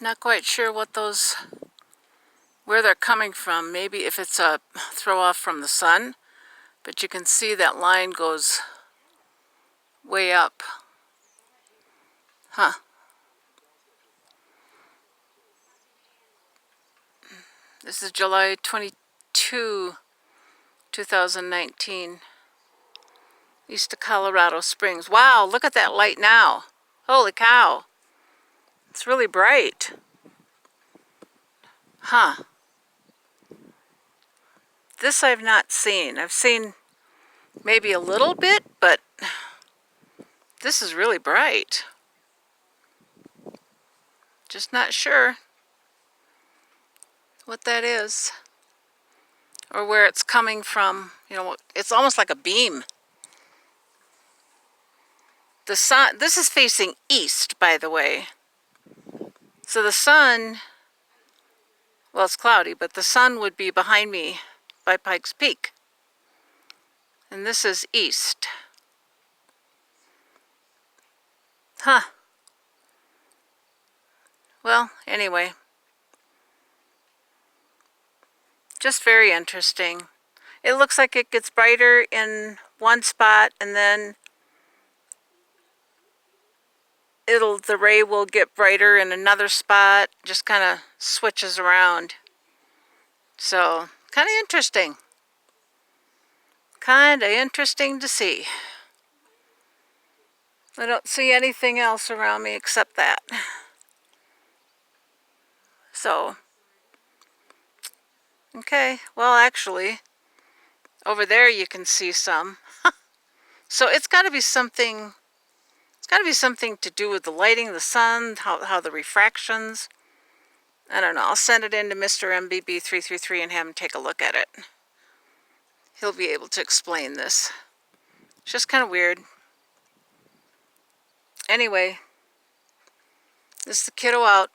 Not quite sure what those, where they're coming from. Maybe if it's a throw off from the sun, but you can see that line goes way up. Huh. This is July 22, 2019. East of Colorado Springs. Wow, look at that light now. Holy cow. It's really bright. Huh. This I've not seen. I've seen maybe a little bit, but this is really bright. Just not sure what that is or where it's coming from. You know, it's almost like a beam. The sun, this is facing east, by the way. So the sun, well, it's cloudy, but the sun would be behind me by Pikes Peak. And this is east. Huh. Well, anyway. Just very interesting. It looks like it gets brighter in one spot and then the ray will get brighter in another spot. Just kind of switches around. So, kind of interesting. Kind of interesting to see. I don't see anything else around me except that. So, okay, well actually, over there you can see some. So it's got to be something, to do with the lighting, the sun, how the refractions. I don't know, I'll send it in to Mr. MBB333 and have him take a look at it. He'll be able to explain this. It's just kind of weird. Anyway, this is the kiddo out.